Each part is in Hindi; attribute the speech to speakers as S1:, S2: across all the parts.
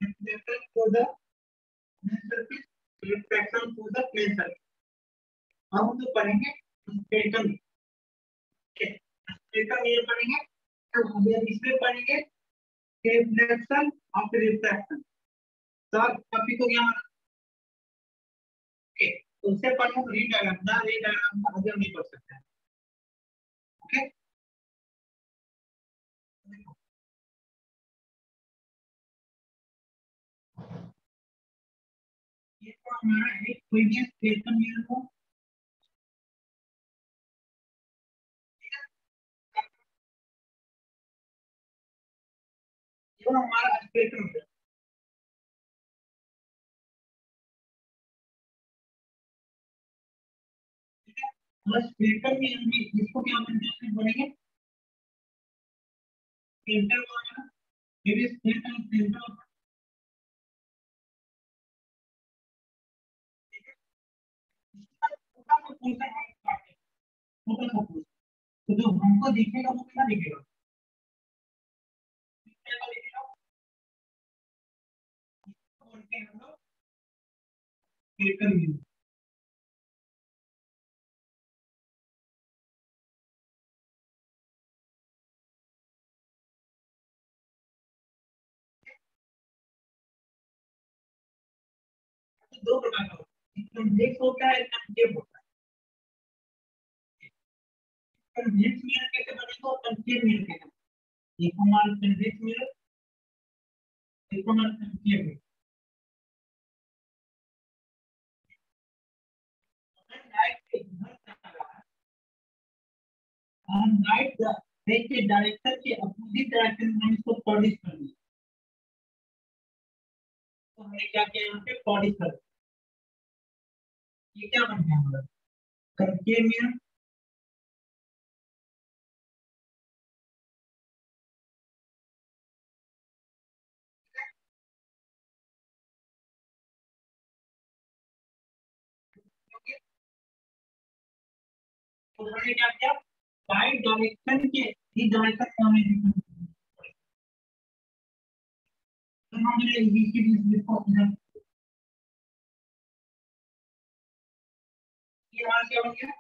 S1: reflection for the plane surface, refraction for the plane surface. अब हम तो पढ़ेंगे स्पेक्ट्रम, स्पेक्ट्रम ये पढ़ेंगे, तो हम इसमें पढ़ेंगे reflection of refraction. Sir topic हो गया हमारा, ओके। तो उससे पढ़ो री डायग्राम, ना री डायग्राम का आगे नहीं पढ़ सकते, ओके। ये तो हमारा एक प्रीवियस स्पेक्ट्रम मिरर को, ये हमारा स्पेक्ट्रम मिरर, बस स्पेक्ट्रम मिरर में इसको क्या बोलते हैं, बोलेंगे सेंटर वाला, ये स्पेक्ट्रम सेंटर, तो जो हमको दिखेगा वो क्या दिखेगा, क्या दिखेगा, बोलते हैं हम लोग स्पेक्ट्रम मिरर। दो प्रकार का होता है, एक कन्वेक्स होता है, एक कनकेव होता है। कन्वेक्स मिरर कैसे बनेगा और कनकेव मिरर कैसे बनेगा, एक हमारा कन्वेक्स मिरर, एक हमारा कनकेव मिरर। लाइट इधर से आ रहा है, हम लाइट के डायरेक्शन के अपोजिट डायरेक्शन में हम इसको प्रोड्यूस कर दिया, तो हमने क्या किया, यहाँ पे प्रोड्यूस कर दिया, ये क्या बन गया हमारा कनकेव मिरर। तो हमने क्या किया, लाइट डायरेक्शन के इस डायरेक्शन में हमें दिखा, तो हमने इसको इधर, ये हमारा क्या बन गया,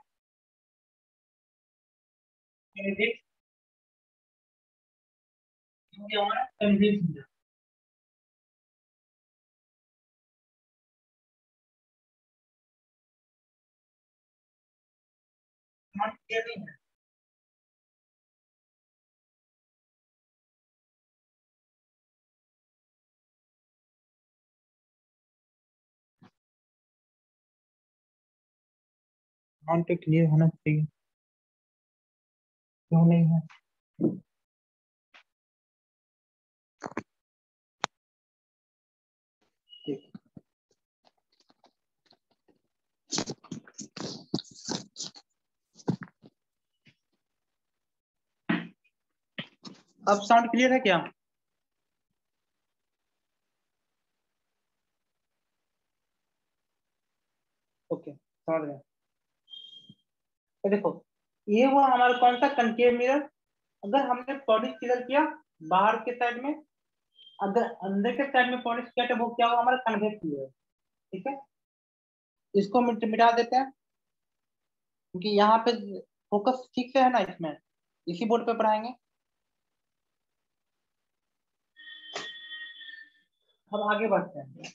S1: कन्वेक्स, हो गया हमारा कन्वेक्स मिरर। नॉट क्लियर नहीं है, नॉट क्लियर होना चाहिए, क्यों नहीं है। ठीक, अब साउंड क्लियर है क्या, ओके समझ गए। तो देखो ये हुआ हमारा कौन सा कनकेव मिरर, अगर हमने प्रोड्यूस किधर किया, बाहर के साइड में, अगर अंदर के साइड में प्रोड्यूस किया तो वो क्या हुआ हमारा कन्वेक्स मिरर, ठीक है। इसको मिटा देते हैं, क्योंकि यहाँ पे फोकस ठीक से है ना, इसमें इसी बोर्ड पे पढ़ाएंगे। अब आगे बढ़ते हैं,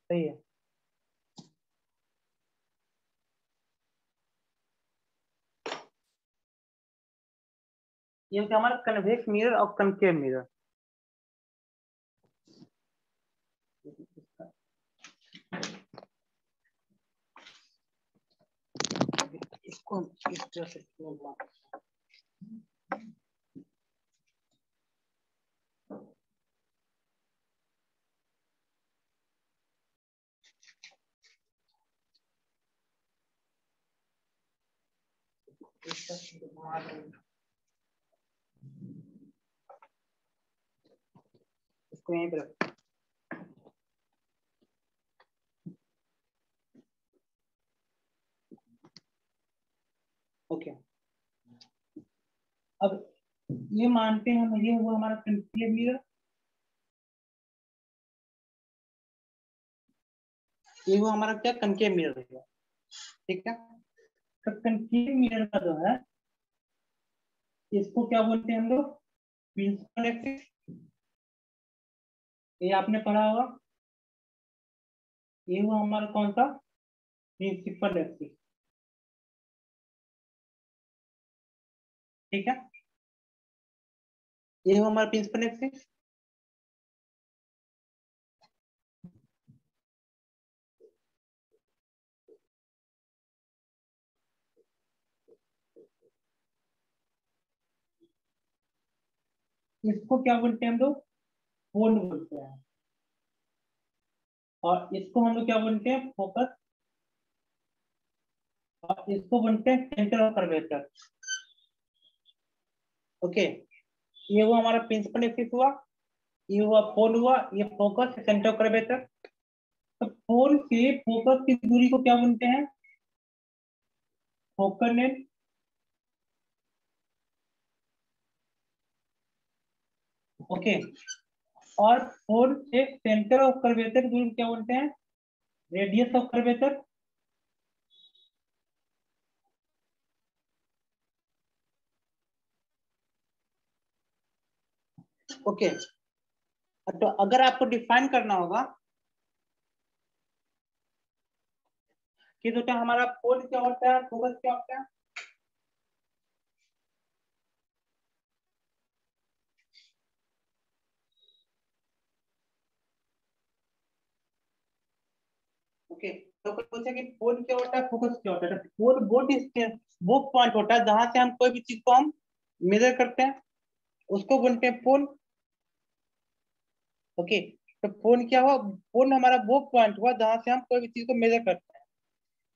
S1: सही है। ये होता है हमारा कन्वेक्स मिरर और कनकेव मिरर। इसको इस तरह से इसको यहीं पे रख, ओके। अब ये मानते हैं हम, ये हुआ हमारा कंकेव मिरर, ये हुआ हमारा क्या कंकेव मिरर है, ठीक है। तो कंकेव मिरर का जो है, इसको क्या बोलते हैं हम लोग, प्रिंसिपल एक्सिस। ये आपने पढ़ा होगा, ये हुआ हमारा कौन सा, प्रिंसिपल एक्सिस, ठीक है। ये हुआ हमारा प्रिंसिपल एक्सिस। इसको क्या बोलते हैं हम लोग, पोल बोलते हैं, और इसको हम लोग क्या बोलते हैं, फोकस, और इसको बोलते हैं सेंटर ऑफ कर्वेचर। ओके, ये हुआ हमारा प्रिंसिपल एक्सिस हुआ, ये हुआ पोल हुआ, ये फोकस सेंटर ऑफ कर्वेचर। तो पोल से फोकस की दूरी को क्या बोलते हैं, फोकल लेंथ। ओके, और पोल से सेंटर ऑफ कर्वेचर की दूरी को क्या बोलते हैं, रेडियस ऑफ कर्वेचर। ओके, तो अगर आपको डिफाइन करना होगा कि बेटा हमारा पोल क्या होता है, फोकस क्या होता है, ओके। तो कोई पूछे कि पोल क्या होता है, फोकस क्या होता है, तो पोल वो पॉइंट होता है जहां से हम कोई भी चीज को हम मेजर करते हैं, उसको बोलते हैं पोल। ओके, तो पोल क्या हुआ, पोल हमारा वो पॉइंट हुआ जहां से हम कोई भी चीज को मेजर करते हैं,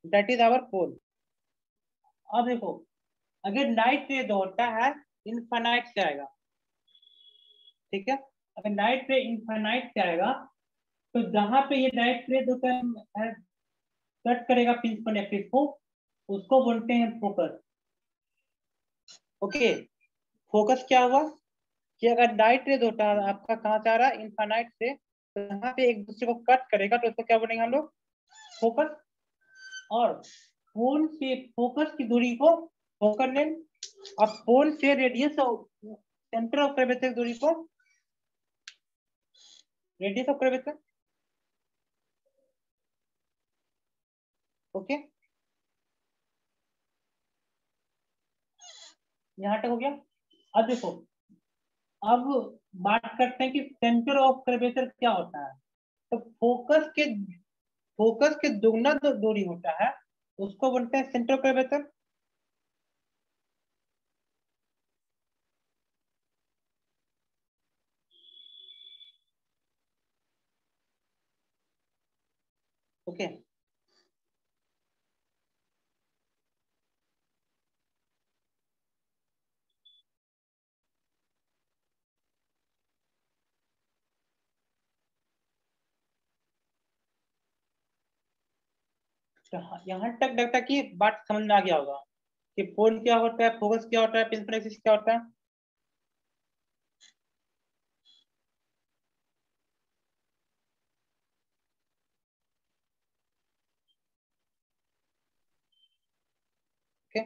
S1: दैट इज आवर पोल। अब देखो, अगर लाइट रे जो होता है इनफाइनाइट से आएगा, ठीक है। अगर लाइट रे इनफाइनाइट से आएगा, तो जहां पे ये लाइट रे जो कट करेगा प्रिंसिपल एक्सिस को, उसको बोलते हैं फोकस। ओके, फोकस क्या हुआ कि अगर लाइट रे होता है आपका कहाँ से आ रहा है, इनफाइनाइट से, तो यहाँ पे एक दूसरे को कट करेगा, तो उसको क्या बोलेंगे हम लोग, फोकस। और पोल से फोकस की दूरी को फोकल लेंथ, और पोल से रेडियस सेंटर ऑफ कर्वेचर की दूरी को रेडियस ऑफ कर्वेचर। ओके, यहाँ तक हो गया। अब देखो, अब बात करते हैं कि सेंटर ऑफ कर्वेचर क्या होता है। तो फोकस के दुगना जो दूरी होता है, उसको बोलते हैं सेंटर ऑफ कर्वेचर। ओके, तो यहाँ तक लगता है कि बात समझ में आ गया होगा कि पोल क्या होता है, फोकस क्या होता है, प्रिंसिपल एक्सिस क्या होता है। ओके।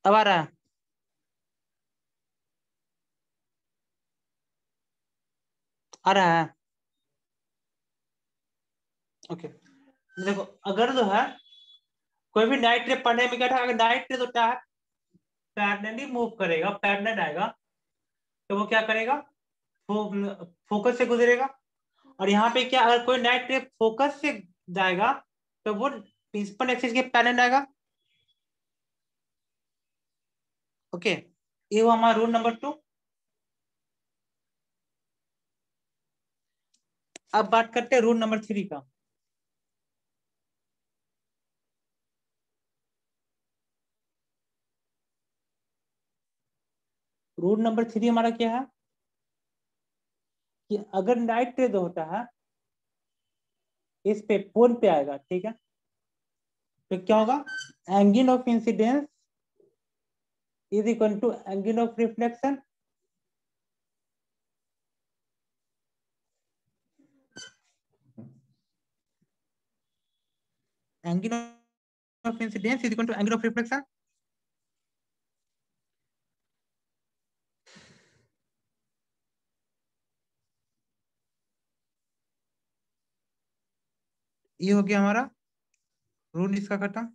S1: अब आ रहा है? आ रहा है? ओके, देखो अगर जो है कोई भी नाइट रे पढ़ने में क्या था, अगर नाइट रे तो क्या है, पैरेलली मूव करेगा, पैरेलल आएगा, तो वो क्या करेगा, फोकस से गुजरेगा। और यहाँ पे क्या, अगर कोई नाइट रे फोकस से जाएगा तो वो प्रिंसिपल एक्सिस के पैरेलल आएगा। ओके, ये वो हमारा रूल नंबर 2। अब बात करते हैं रूल नंबर 3 का। रूल नंबर 3 हमारा क्या है कि अगर नाइट रे जो होता है इस पे पोल पे आएगा, ठीक है, तो क्या होगा, angle of incidence is equal to angle of reflection angle of incidence is equal to angle of reflection. ये हो गया हमारा रूल इसका खत्म।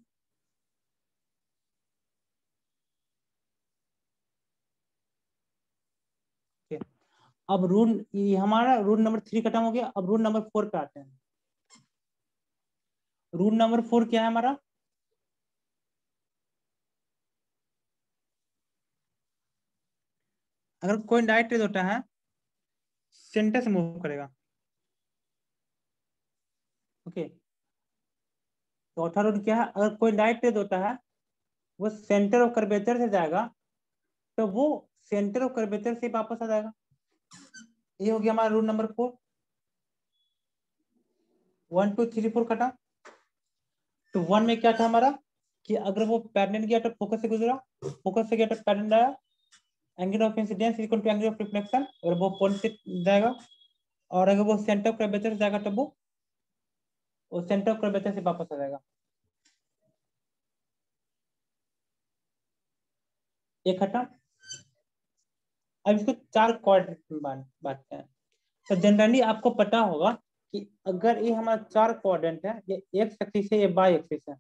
S1: अब रूल, ये हमारा रूल नंबर 3 खत्म हो गया। अब रूल नंबर 4 पे आते हैं। रूल नंबर 4 क्या है हमारा, अगर कोई नाइट रेज होता है सेंटर से मूव करेगा। ओके, चौथा रूल क्या है, अगर कोई नाइट रेज होता है वो सेंटर ऑफ कर्वेचर से जाएगा तो वो सेंटर ऑफ कर्वेचर से वापस आ जाएगा। ये हो गया हमारा रूल नंबर 4। 1 2 3 4 खत्म। तो 1 में क्या था हमारा कि अगर वो पैरेलल गया तो फोकस से गुजरा, फोकस से गया तो पैरेलल आया, angle of incidence equal to angle of reflection, अगर वो पॉइंट से जाएगा। और अगर वो सेंटर ऑफ कर्वेचर से जाएगा तो वो सेंटर ऑफ कर्वेचर से वापस आ जाएगा। एक खत्म। अब इसको 4 क्वाड्रेंट में बांटते हैं। तो जनरली आपको पता होगा कि अगर ये हमारा 4 क्वाड्रेंट है, ये एक्स एक्सिस है, ये वाई एक्सिस है,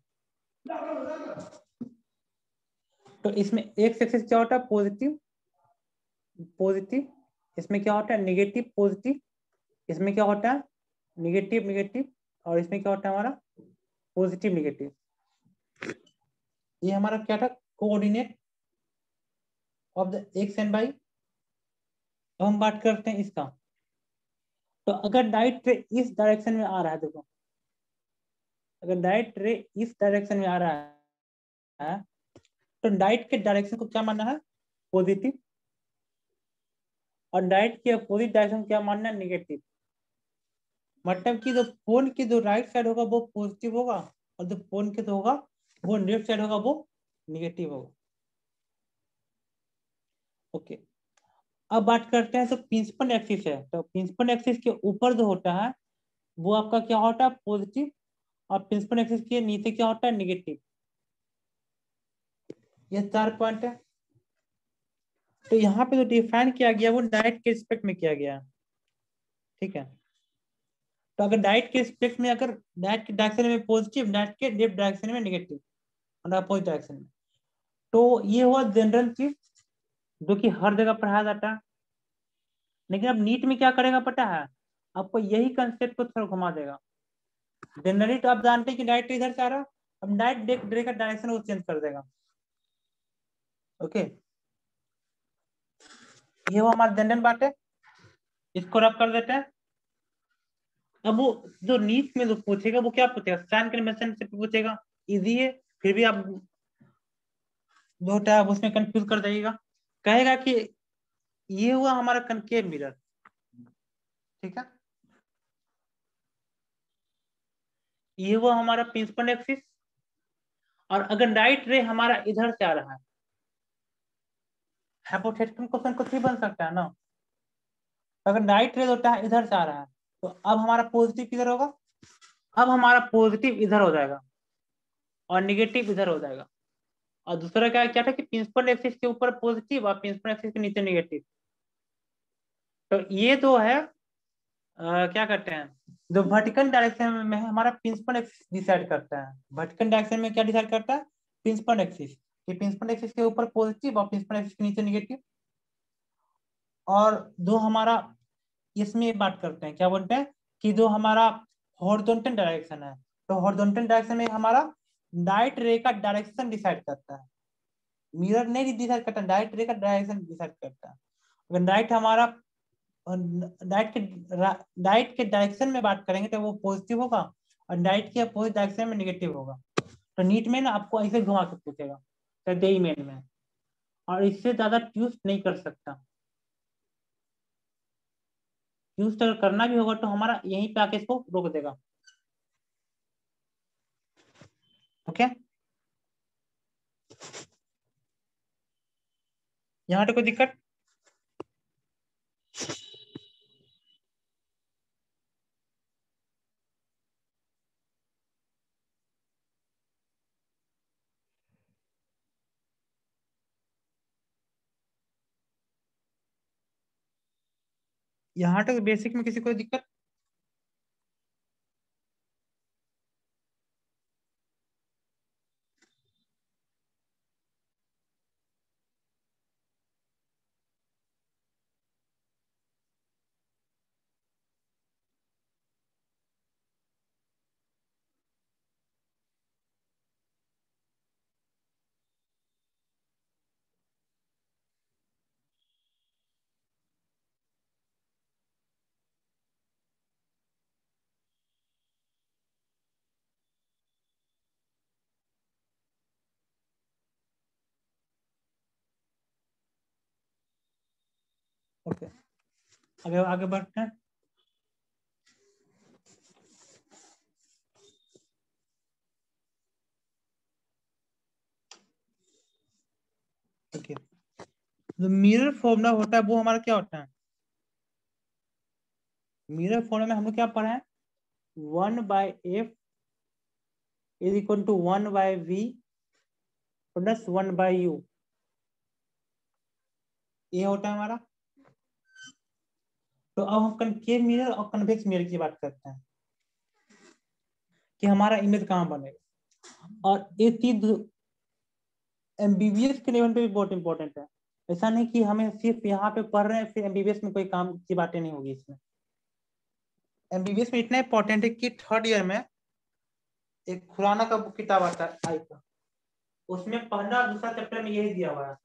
S1: तो इसमें एक्स एक्सिस क्या होता है, पॉजिटिव पॉजिटिव, इसमें क्या होता है नेगेटिव पॉजिटिव, इसमें क्या होता है निगेटिव नेगेटिव, और इसमें क्या होता है हमारा पॉजिटिव नेगेटिव। ये हमारा क्या था, coordinate of the X and Y. अब हम बात करते हैं इसका। तो अगर डायरेक्ट रे इस डायरेक्शन में आ रहा है, देखो अगर डायरेक्ट रे इस डायरेक्शन में आ रहा है तो डायरेक्ट के डायरेक्शन को क्या मानना है, पॉजिटिव, और डायरेक्ट के अपोजिट डायरेक्शन क्या मानना है, नेगेटिव। मतलब कि जो फोन की जो राइट साइड होगा वो पॉजिटिव होगा, और जो फोन के जो होगा वो लेफ्ट साइड होगा वो निगेटिव होगा। ओके, अब बात करते हैं, तो प्रिंसिपल एक्सिस है, तो प्रिंसिपल एक्सिस के ऊपर जो होता है वो आपका क्या होता है, पॉजिटिव, और प्रिंसिपल एक्सिस के नीचे क्या होता है, निगेटिव। ये 4 पॉइंट है। तो यहाँ पे जो डिफाइन किया गया वो डायरेक्ट के रिस्पेक्ट में किया गया है, ठीक है। तो अगर डायरेक्ट के रिस्पेक्ट में, अगर डायरेक्ट के डायरेक्शन में पॉजिटिव, डायरेक्ट के लेफ्ट डायरेक्शन में निगेटिव, और अपोजिट डायरेक्शन में, तो ये हुआ जनरल चीज जो कि हर जगह पढ़ाया जाता है। लेकिन अब नीट में क्या करेगा पता है, आपको यही कंसेप्ट को थोड़ा घुमा देगा। जनरली तो आप जानते हैं कि डायरेक्ट इधर से आ रहा, अब डायरेक्ट का डायरेक्शन वो चेंज कर देगा। ओके, ये वो हमारा जनरल बात है, इसको रब कर देते हैं। अब वो जो नीट में जो पूछेगा वो क्या पूछेगा, साइन कन्वेंशन से पूछेगा, इजी है, फिर भी आप जो होता है उसमें कंफ्यूज कर जाइएगा। कहेगा कि ये हुआ हमारा कनकेव मिरर, ठीक है, ये हुआ हमारा प्रिंसिपल एक्सिस, और अगर राइट रे हमारा इधर से आ रहा है, हाइपोथेटिकल क्वेश्चन कुछ भी बन सकता है ना। अगर राइट रे होता है इधर से आ रहा है, तो अब हमारा पॉजिटिव किधर होगा, अब हमारा पॉजिटिव इधर हो जाएगा और निगेटिव इधर हो जाएगा। और दूसरा क्या था कि प्रिंसिपल एक्सिस के ऊपर पॉजिटिव और प्रिंसिपल एक्सिस के नीचे नेगेटिव। तो ये तो है क्या करते हैं, जो वर्टिकल डायरेक्शन में है हमारा प्रिंसिपल एक्सिस डिसाइड करता है। वर्टिकल डायरेक्शन में क्या डिसाइड करता है, प्रिंसिपल एक्सिस, कि प्रिंसिपल एक्सिस के ऊपर पॉजिटिव और प्रिंसिपल एक्सिस के नीचे नेगेटिव। और जो हमारा इसमें बात करते हैं क्या बोलते हैं कि जो हमारा हॉरिजॉन्टल डायरेक्शन है, तो हॉरिजॉन्टल डायरेक्शन में हमारा डायरेक्ट रे का डायरेक्शन डिसाइड करता है, मिरर नहीं डिसाइड करता, डायरेक्ट रे का डायरेक्शन डिसाइड करता है। अगर डायरेक्ट हमारा डायरेक्ट के डायरेक्शन में बात करेंगे तो वो पॉजिटिव होगा, और डायरेक्ट के अपोजिट डायरेक्शन में नेगेटिव होगा। तो नीट में ना आपको ऐसे घुमा के पूछेगा, तो जेईई मेन में, और इससे ज्यादा ट्यूस्ट नहीं कर सकता। ट्यूस्ट अगर करना भी होगा तो हमारा यहीं पे आके इसको रोक देगा। ओके, यहाँ तो कोई दिक्कत? यहाँ तक बेसिक में किसी को दिक्कत? ओके, आगे आगे बढ़ते हैं। ओके, जो मिरर फॉर्मूला होता है वो हमारा क्या होता है? मिरर फॉर्मूला में हम लोग क्या पढ़ा है, 1/f is equal to 1/v plus 1/u, ये होता है हमारा। तो अब हम कनकेव मिरर और कन्वेक्स मिरर की बात करते हैं कि हमारा इमेज कहाँ बनेगा। और ये चीज एमबीबीएस के लेवल पे भी बहुत इंपॉर्टेंट है। ऐसा नहीं कि हमें सिर्फ यहाँ पे पढ़ रहे हैं फिर एमबीबीएस में कोई काम की बातें नहीं होगी इसमें। एमबीबीएस में इतना इंपॉर्टेंट है कि थर्ड ईयर में एक खुराना का बुक किताब आता है आई का, उसमें पहला और दूसरा चैप्टर में यही दिया हुआ है।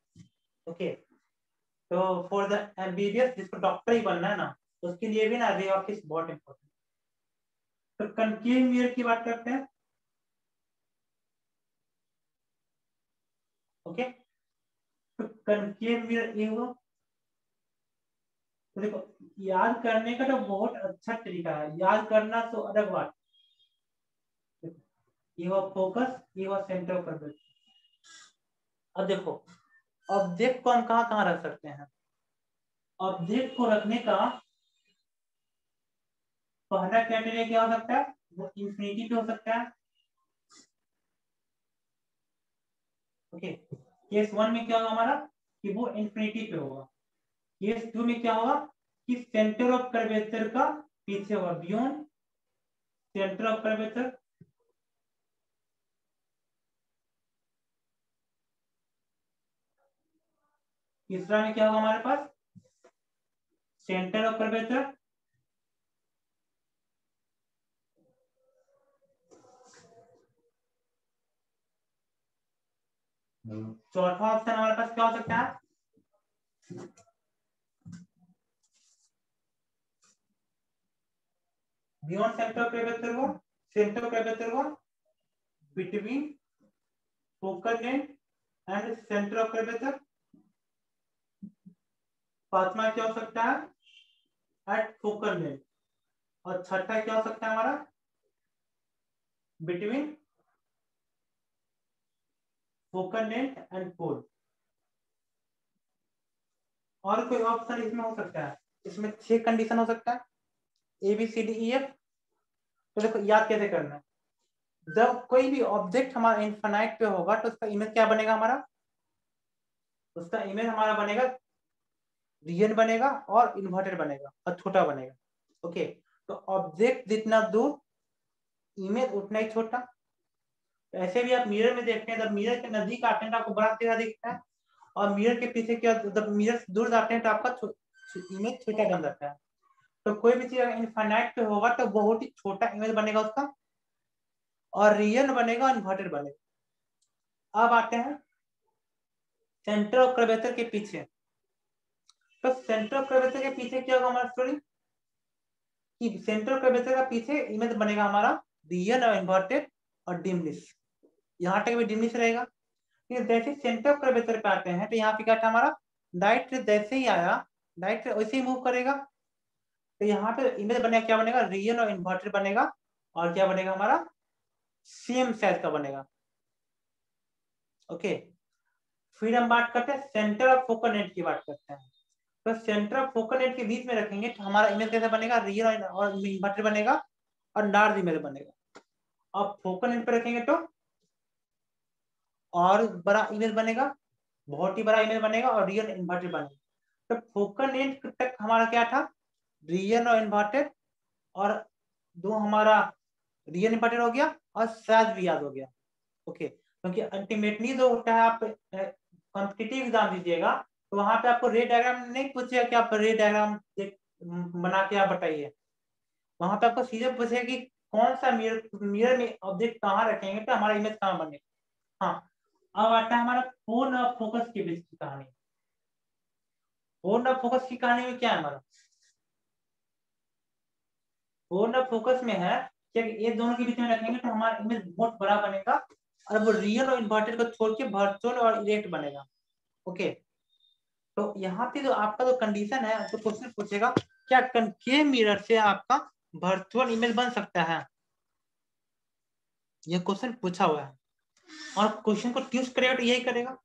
S1: ओके, तो फॉर द एमबीबीएस जिसको डॉक्टर ही बनना है ना, उसके लिए भी ना रे ऑप्टिक्स बहुत इंपॉर्टेंट। तो कनकेव मिरर की बात करते हैं। ओके, तो कनकेव मिरर ये हुआ। तो देखो, याद करने का तो बहुत अच्छा तरीका है, याद करना तो अलग बात। ये हुआ फोकस, ये हुआ सेंटर ऑफ कर्वेचर। अब देखो, ऑब्जेक्ट को हम कहाँ कहाँ रख सकते हैं। ऑब्जेक्ट को रखने का पहला क्राइटेरिया क्या हो सकता है, वो इंफिनिटी पे हो सकता है। ओके, केस वन में क्या होगा हमारा कि वो इंफिनिटी पे होगा। केस टू में क्या होगा कि सेंटर ऑफ कर्वेचर का पीछे होगा, बियॉन्ड सेंटर ऑफ कर्वेचर। तीसरा में क्या होगा हमारे पास, सेंटर ऑफ कर्वेचर। चौथा ऑप्शन हमारे पास क्या हो सकता है, बियॉन्ड सेंटर ऑफ कर्वेचर को, सेंटर ऑफ कर्वेचर को, between focal length and centre of curvature. पांचवा क्या हो सकता है, एट फोकल लेंथ। और छठा क्या हो सकता है हमारा, between focal length and pole. और कोई ऑप्शन इसमें हो सकता है, इसमें 6 कंडीशन हो सकता है, A B C D E F. तो देखो याद कैसे करना है, जब कोई भी ऑब्जेक्ट हमारा इनफाइनाइट पे होगा तो उसका इमेज क्या बनेगा हमारा, उसका इमेज हमारा बनेगा रियल बनेगा और इन्वर्टेड बनेगा और छोटा बनेगा। ओके, तो ऑब्जेक्ट जितना दूर इमेज उतना ही छोटा। तो ऐसे भी आप मिरर में देखते हैं, जब मिरर के नजदीक आते हैं तो आपको बड़ा चेहरा दिखता है, और मिरर के पीछे क्या, जब मिरर से दूर जाते हैं तो आपका इमेज छोटा बन जाता है। तो कोई भी चीज अगर इनफाइनाइट पे होगा तो बहुत ही छोटा इमेज बनेगा उसका, और रियल बनेगा और इन्वर्टेड बनेगा। अब आते हैं सेंटर ऑफ कर्वेचर के पीछे। तो सेंटर ऑफ कर्वेचर के पीछे क्या होगा हमारा स्टोरी, कि सेंटर ऑफ कर्वेचर का पीछे इमेज बनेगा हमारा रियल और इन्वर्टेड और डिमनिश। यहाँ तक भी डिमनिश रहेगा। फिर जैसे सेंटर ऑफ कर्वेचर पे आते हैं तो यहाँ पे क्या था हमारा, डायरेक्ट जैसे ही आया डायरेक्ट वैसे ही मूव करेगा। तो यहाँ पे इमेज बनेगा, क्या बनेगा, रियल और इन्वर्टेड बनेगा, और क्या बनेगा हमारा, सेम साइज का बनेगा। ओके, फिर हम बात करते हैं सेंटर ऑफ फोकल नेट की बात करते हैं। तो सेंटर ऑफ फोकल नेट के बीच में रखेंगे तो हमारा इमेज कैसे बनेगा, रियल और इन्वर्टेड बनेगा और लार्ज इमेज बनेगा। अब फोकल नेट पे रखेंगे तो और बड़ा इमेज बनेगा, बहुत ही बड़ा इमेज बनेगा और रियल इन्वर्टेड बनेगा। तो फोकल नेट तक हमारा क्या था, रियल और इन्वर्टेड, और दो हमारा रियल इन्वर्टेड हो गया और साइज भी याद हो गया। ओके, क्योंकि अल्टीमेटली जो होता है, आप कॉम्पिटिटिव एग्जाम दीजिएगा तो वहां पे आपको रे डायग्राम नहीं पूछेगा कि आप रे डायग्राम बना के आप बताइए। वहां पे आपको सीधे पूछेगा कि कौन सा मिरर में ऑब्जेक्ट कहाँ रखेंगे तो हमारा इमेज कहाँ बनेगा। हाँ, अब आता है हमारा फोन ऑफ फोकस के बीच की कहानी। फोन ऑफ फोकस की कहानी में क्या है हमारा, फोन ऑफ फोकस में है कि ये दोनों के बीच में रखेंगे तो हमारा इमेज बहुत बड़ा बनेगा, और वो रियल और इन्वर्टेड को छोड़ के वर्चुअल और इरेक्ट बनेगा। ओके, तो यहाँ पे जो आपका जो कंडीशन है तो क्वेश्चन पूछेगा क्या कनकेव मिरर से आपका वर्चुअल इमेज बन सकता है, ये क्वेश्चन पूछा हुआ है। और क्वेश्चन को ट्यूज करेगा तो यही करेगा।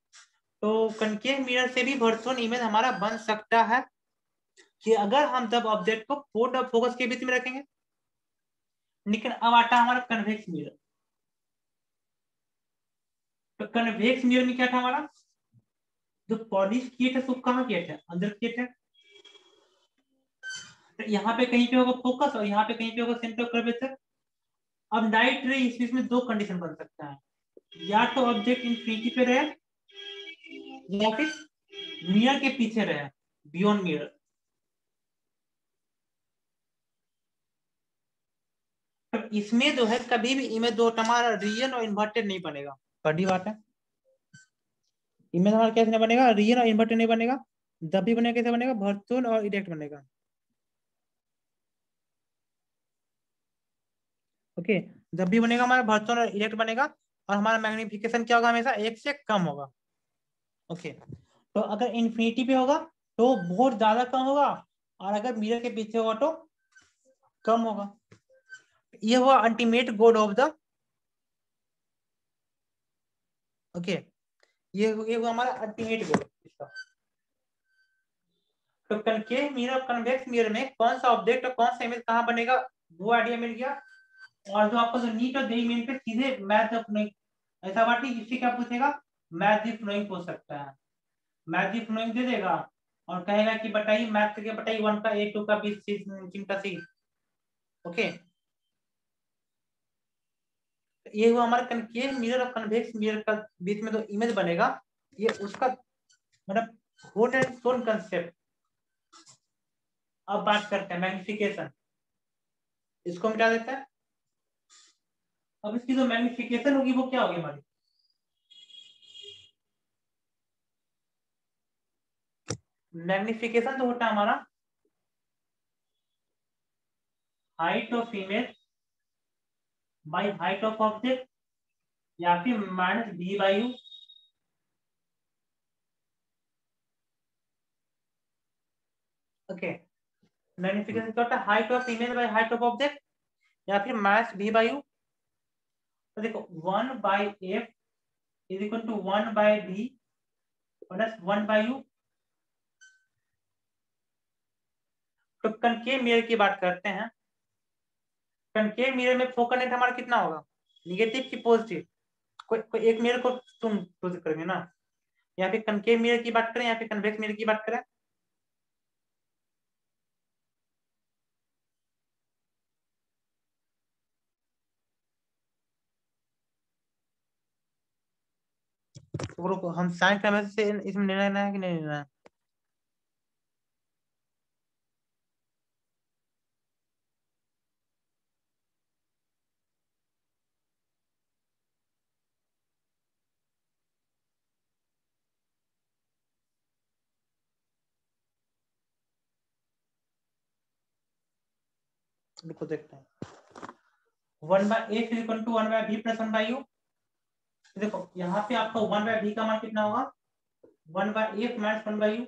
S1: तो कनकेव मिरर से भी वर्चुअल इमेज हमारा बन सकता है कि अगर हम जब ऑब्जेक्ट को पोर्ट और फोकस के बीच में रखेंगे। लेकिन अब आता है हमारा कन्वेक्स मिरर। तो कन्वेक्स मिरर में क्या था हमारा, जो पॉलिश किए थे वो कहाँ किए थे, अंदर किए थे। तो यहाँ पे कहीं पे होगा फोकस और यहाँ पे कहीं पे होगा सेंटर ऑफ कर्वेचर। अब नाइट रे इसमें दो कंडीशन बन सकता है, या तो ऑब्जेक्ट इंफिनिटी पे रहे या फिर मिरर के पीछे रहे, बियॉन्ड मिरर। तो इसमें जो है कभी भी इमेज जो हमारा रियल और इन्वर्टेड नहीं बनेगा। बड़ी बात है, इमेज हमारा कैसे नहीं बनेगा, रियल और इन्वर्टेड नहीं बनेगा। जब भी बनेगा कैसे बनेगा, वर्चुअल और इरेक्ट बनेगा। ओके, जब भी बनेगा हमारा वर्चुअल और इरेक्ट बनेगा, और हमारा मैग्निफिकेशन क्या होगा, हमेशा एक से कम होगा। ओके, तो अगर इन्फिनिटी पे होगा तो बहुत ज्यादा कम होगा, और अगर मिरर के पीछे होगा तो कम होगा। ये हुआ ultimate goal of the, okay, ये हुआ हमारा अल्टीमेट गोल इसका। तो कनकेव मिरर और कन्वेक्स मिरर में कौन सा ऑब्जेक्ट और कौन सा इमेज कहाँ बनेगा, वो आइडिया मिल गया। और जो आपको जो नीट और जेईई मेन पे सीधे मैथ ऑफ फ्लोइंग, ऐसा बात नहीं, इससे क्या पूछेगा, मैथ दी फ्लोइंग पूछ सकता है। मैथ दी फ्लोइंग दे देगा और कहेगा कि बताइए मैथ करके बताइए 1 का a 2 का b c का c। ओके, ये हुआ हमारा कनकेव मिरर और कन्वेक्स मिरर का बीच में जो इमेज बनेगा, ये उसका मतलब होट एंड सोल कंसेप्ट। अब बात करते हैं मैग्निफिकेशन, इसको मिटा देते हैं। अब इसकी जो मैग्निफिकेशन होगी वो क्या होगी हमारी, मैग्निफिकेशन जो होता है हमारा height of image by height of object, या फिर minus B by U. Okay, magnification क्या होता है, height of image by height of object, या फिर माइनस बी बाई यू। तो देखो 1 by F is equal to 1 by B plus 1 by U. तो कनकेव मिरर की बात करते हैं। कनकेव मिरर में फोकल लेंथ हमारा कितना होगा, निगेटिव की पॉजिटिव, कोई एक मिरर को तुम चूज करेंगे ना, या फिर कनकेव मिरर की बात करें या फिर कन्वेक्स मिरर की बात करें? तो रुको, हम साइन कन्वेंशन से इसमें निर्णय लेना है कि नहीं लेना है? रुको देखते हैं। 1/a equal to 1/b plus 1/u। देखो यहाँ पे आपका 1/b का मान कितना होगा? 1/a minus 1/u।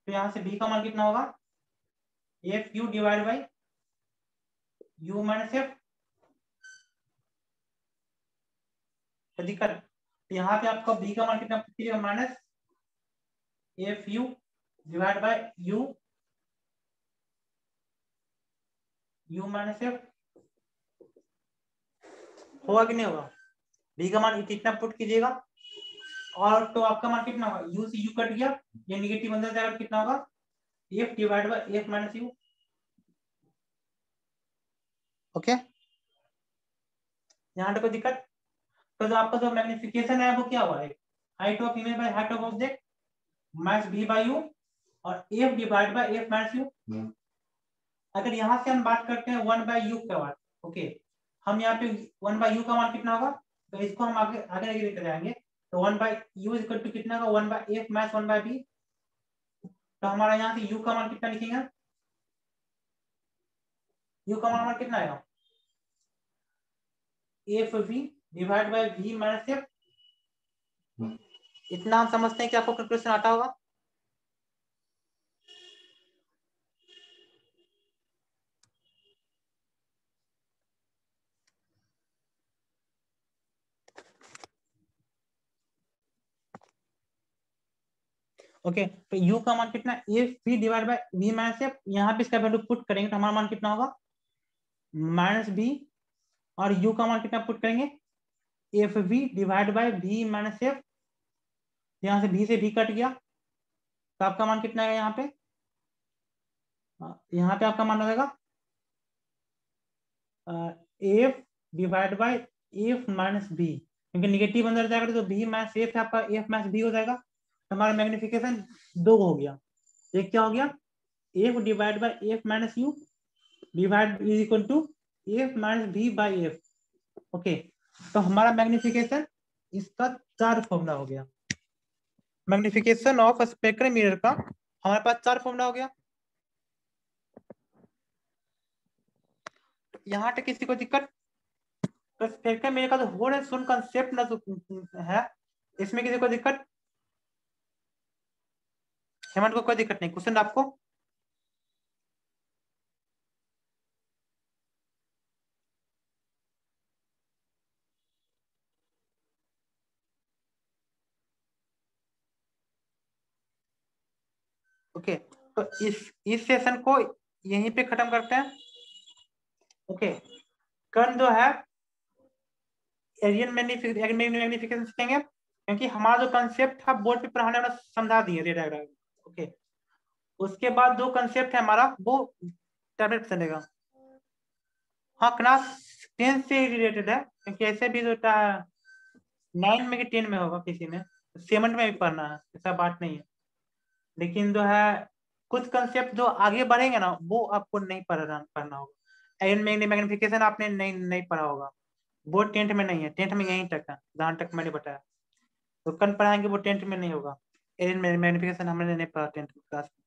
S1: तो यहाँ से b का मान कितना होगा? F you divide by you minus F. दिक्कत, यहाँ पे आपका b का मान कितना? Minus F you divide by you minus F. होगा कि नहीं होगा? b का मान कितना पुट कीजिएगा, और तो आपका मान कितना होगा? u से u कट गया, ये निगेटिव अंदर जाएगा, कितना होगा? f divide by f minus u। Okay, यहाँ पे कोई दिक्कत? तो जो आपका जो मैग्निफिकेशन है वो क्या हुआ है? Height of image by height of object minus b by u और f divide by f minus u। अगर यहाँ से हम बात करते हैं 1/u का मान, ओके, हम यहाँ पे 1/u का मान कितना होगा? तो इसको हम आगे आगे आगे लेकर जाएंगे। तो 1/u इक्वल टू कितना होगा? 1/f minus 1/b। तो हमारा यहाँ से u का मान कितना लिखेंगे? u का मान कितना आएगा? F v divide by v minus f। इतना हम समझते हैं कि आपको कैलकुलेशन आता होगा। ओके, तो u का मान कितना? F v divide by v minus f। यहाँ पे इसका वैल्यू पुट करेंगे तो हमारा मान कितना होगा? माइनस b, और u का मान कितना पुट करेंगे? F v divide by v minus f। यहाँ से v से v कट गया, तो आपका मान कितना है यहाँ पे? यहाँ पे आपका मान हो जाएगा F divide by F minus B, क्योंकि निगेटिव अंदर जाएगा तो बी माइनस एफ है आपका, एफ माइनस बी हो जाएगा। तो हमारा मैग्निफिकेशन 2 हो गया। एक क्या हो गया? F divide by F minus U divide is equal to F minus B by F. Okay, तो हमारा मैग्निफिकेशन इसका 4 फॉर्मूला हो गया। मैग्निफिकेशन ऑफ स्पेक्ट्रम मिरर का हमारे पास 4 फॉर्मूला हो गया। यहाँ तक किसी को दिक्कत? तो स्पेक्ट्रम मिरर का जो होल सुन कंसेप्ट ना जो है, इसमें किसी को दिक्कत? हेमंत को कोई दिक्कत नहीं? क्वेश्चन आपको? ओके, तो इस सेशन को यहीं पे खत्म करते हैं। ओके, कल जो है एरियल मैग्निफिकेशन सीखेंगे, क्योंकि हमारा जो कंसेप्ट था बोर्ड पे पढ़ाने वाला समझा दिए रे डायग्राम। ओके, उसके बाद जो कंसेप्ट है हमारा वो टैबलेट चलेगा। हाँ, क्लास 10 से रिलेटेड है, क्योंकि ऐसे भी जो 9 में कि 10 में होगा, किसी में 7 में भी पढ़ना है, ऐसा बात नहीं है। लेकिन जो है कुछ कंसेप्ट जो आगे बढ़ेंगे ना वो आपको नहीं पढ़ना होगा। एरियल मैग्निफिकेशन आपने नहीं पढ़ा होगा, वो 10th में नहीं है, 10th में यहीं तक है जहां तक मैंने बताया। तो कल पढ़ाएंगे वो 10th में नहीं होगा। एरियल मैग्निफिकेशन हमने नहीं पढ़ा 10th क्लास में।